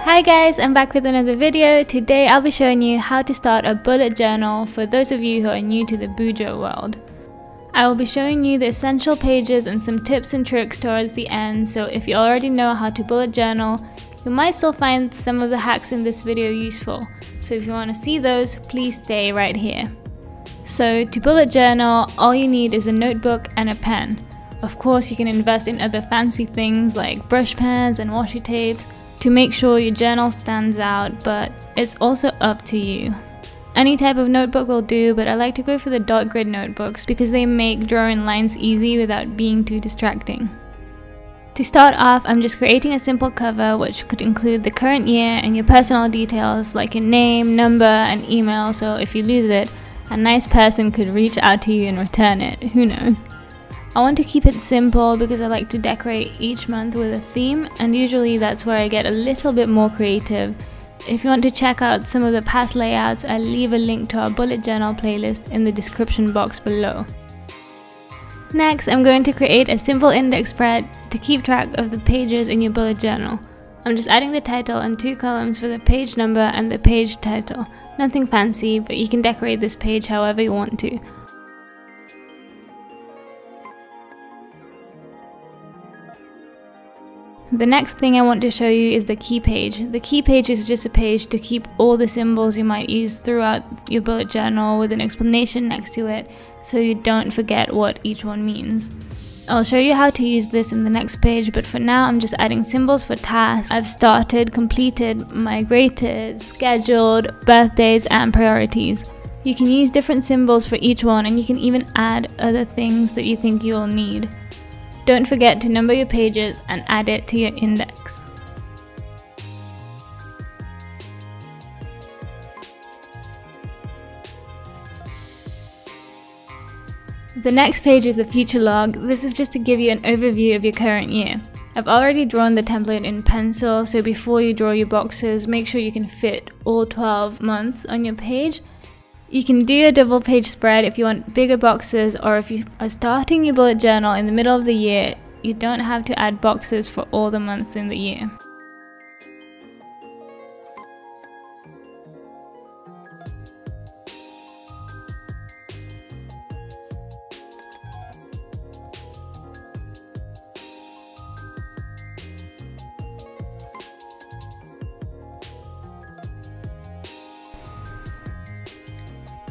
Hi guys, I'm back with another video. Today I'll be showing you how to start a bullet journal for those of you who are new to the Bujo world. I will be showing you the essential pages and some tips and tricks towards the end, so if you already know how to bullet journal, you might still find some of the hacks in this video useful. So if you want to see those, please stay right here. So to bullet journal, all you need is a notebook and a pen. Of course, you can invest in other fancy things like brush pens and washi tapes to make sure your journal stands out, but it's also up to you. Any type of notebook will do, but I like to go for the dot grid notebooks because they make drawing lines easy without being too distracting. To start off, I'm just creating a simple cover which could include the current year and your personal details like your name, number, and email, so if you lose it, a nice person could reach out to you and return it, who knows. I want to keep it simple because I like to decorate each month with a theme, and usually that's where I get a little bit more creative. If you want to check out some of the past layouts, I'll leave a link to our bullet journal playlist in the description box below. Next, I'm going to create a simple index spread to keep track of the pages in your bullet journal. I'm just adding the title and 2 columns for the page number and the page title. Nothing fancy, but you can decorate this page however you want to. The next thing I want to show you is the key page. The key page is just a page to keep all the symbols you might use throughout your bullet journal with an explanation next to it, so you don't forget what each one means. I'll show you how to use this in the next page, but for now I'm just adding symbols for tasks I've started, completed, migrated, scheduled, birthdays, and priorities. You can use different symbols for each one, and you can even add other things that you think you'll need. Don't forget to number your pages and add it to your index. The next page is the future log. This is just to give you an overview of your current year. I've already drawn the template in pencil, so before you draw your boxes, make sure you can fit all 12 months on your page. You can do a double page spread if you want bigger boxes, or if you are starting your bullet journal in the middle of the year, you don't have to add boxes for all the months in the year.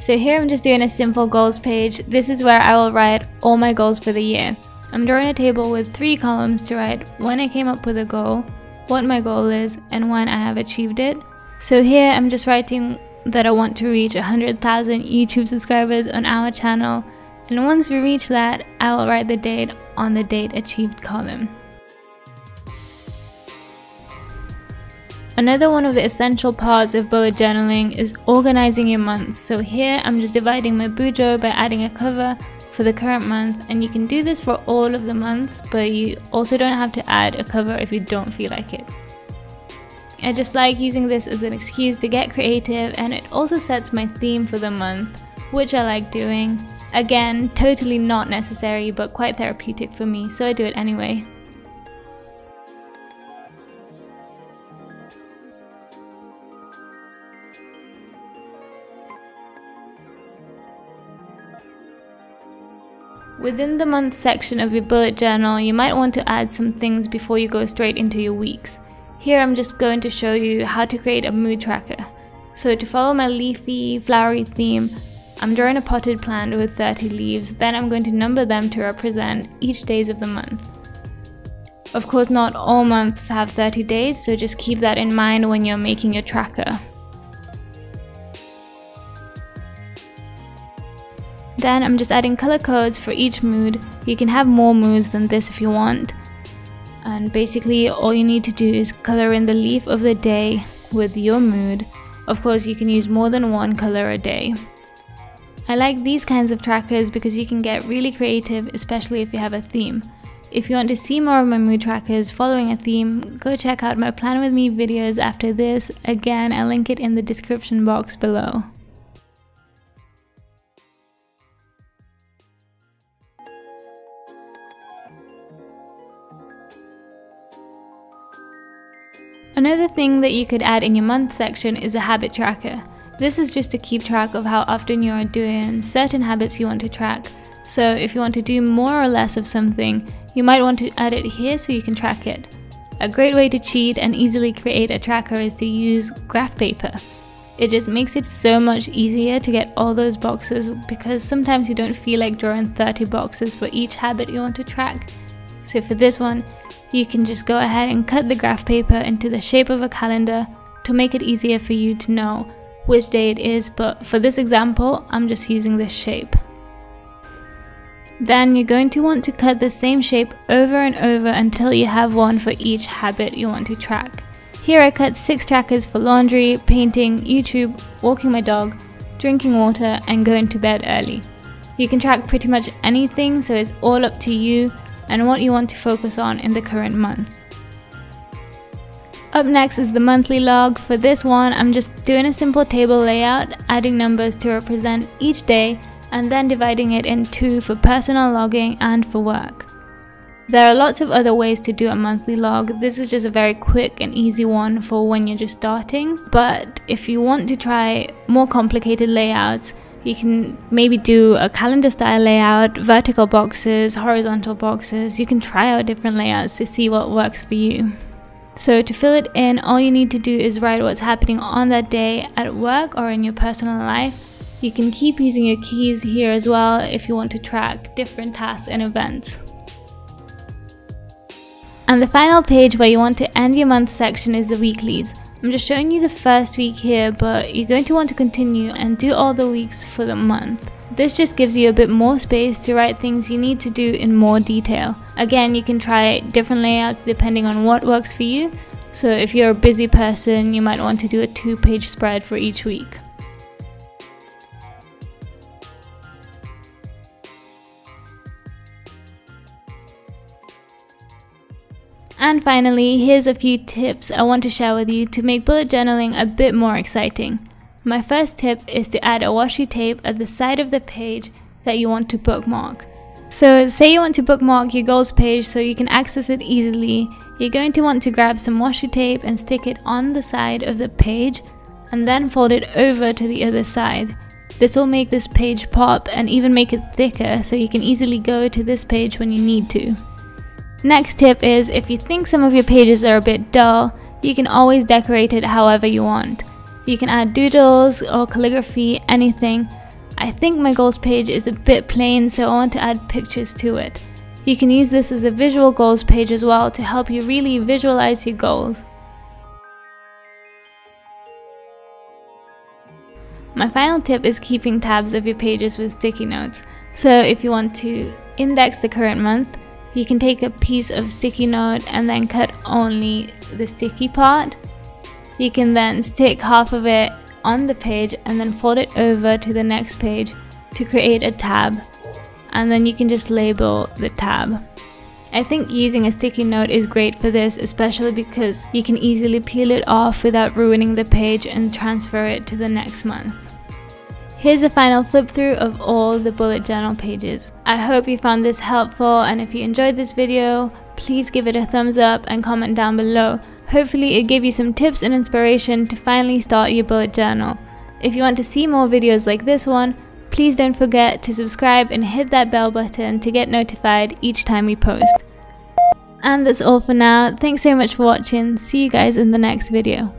So here I'm just doing a simple goals page. This is where I will write all my goals for the year. I'm drawing a table with 3 columns to write when I came up with a goal, what my goal is, and when I have achieved it. So here I'm just writing that I want to reach 100,000 YouTube subscribers on our channel, and once we reach that, I will write the date on the date achieved column. Another one of the essential parts of bullet journaling is organizing your months. So here I'm just dividing my Bujo by adding a cover for the current month, and you can do this for all of the months, but you also don't have to add a cover if you don't feel like it. I just like using this as an excuse to get creative, and it also sets my theme for the month, which I like doing. Again, totally not necessary, but quite therapeutic for me, so I do it anyway. Within the month section of your bullet journal, you might want to add some things before you go straight into your weeks. Here I'm just going to show you how to create a mood tracker. So to follow my leafy, flowery theme, I'm drawing a potted plant with 30 leaves, then I'm going to number them to represent each days of the month. Of course, not all months have 30 days, so just keep that in mind when you're making your tracker. Then I'm just adding color codes for each mood. You can have more moods than this if you want. And basically all you need to do is color in the leaf of the day with your mood. Of course, you can use more than one color a day. I like these kinds of trackers because you can get really creative, especially if you have a theme. If you want to see more of my mood trackers following a theme, go check out my Plan With Me videos after this. Again, I'll link it in the description box below. Another thing that you could add in your month section is a habit tracker. This is just to keep track of how often you are doing certain habits you want to track. So if you want to do more or less of something, you might want to add it here so you can track it. A great way to cheat and easily create a tracker is to use graph paper. It just makes it so much easier to get all those boxes because sometimes you don't feel like drawing 30 boxes for each habit you want to track. So for this one, you can just go ahead and cut the graph paper into the shape of a calendar to make it easier for you to know which day it is, but for this example, I'm just using this shape. Then you're going to want to cut the same shape over and over until you have one for each habit you want to track. Here I cut 6 trackers for laundry, painting, YouTube, walking my dog, drinking water, and going to bed early. You can track pretty much anything, so it's all up to you and what you want to focus on in the current month. Up next is the monthly log. For this one, I'm just doing a simple table layout, adding numbers to represent each day, and then dividing it in 2 for personal logging and for work. There are lots of other ways to do a monthly log. This is just a very quick and easy one for when you're just starting. But if you want to try more complicated layouts, you can maybe do a calendar style layout, vertical boxes, horizontal boxes. You can try out different layouts to see what works for you. So to fill it in, all you need to do is write what's happening on that day at work or in your personal life. You can keep using your keys here as well if you want to track different tasks and events. And the final page where you want to end your month section is the weeklies. I'm just showing you the first week here, but you're going to want to continue and do all the weeks for the month. This just gives you a bit more space to write things you need to do in more detail. Again, you can try different layouts depending on what works for you. So if you're a busy person, you might want to do a 2-page spread for each week. And finally, here's a few tips I want to share with you to make bullet journaling a bit more exciting. My first tip is to add a washi tape at the side of the page that you want to bookmark. So say you want to bookmark your goals page so you can access it easily, you're going to want to grab some washi tape and stick it on the side of the page and then fold it over to the other side. This will make this page pop and even make it thicker so you can easily go to this page when you need to. Next tip is, if you think some of your pages are a bit dull, you can always decorate it however you want. You can add doodles or calligraphy, anything. I think my goals page is a bit plain, so I want to add pictures to it. You can use this as a visual goals page as well to help you really visualize your goals. My final tip is keeping tabs of your pages with sticky notes. So if you want to index the current month, you can take a piece of sticky note and then cut only the sticky part. You can then stick half of it on the page and then fold it over to the next page to create a tab. And then you can just label the tab. I think using a sticky note is great for this, especially because you can easily peel it off without ruining the page and transfer it to the next month. Here's a final flip through of all the bullet journal pages. I hope you found this helpful, and if you enjoyed this video, please give it a thumbs up and comment down below. Hopefully it gave you some tips and inspiration to finally start your bullet journal. If you want to see more videos like this one, please don't forget to subscribe and hit that bell button to get notified each time we post. And that's all for now. Thanks so much for watching. See you guys in the next video.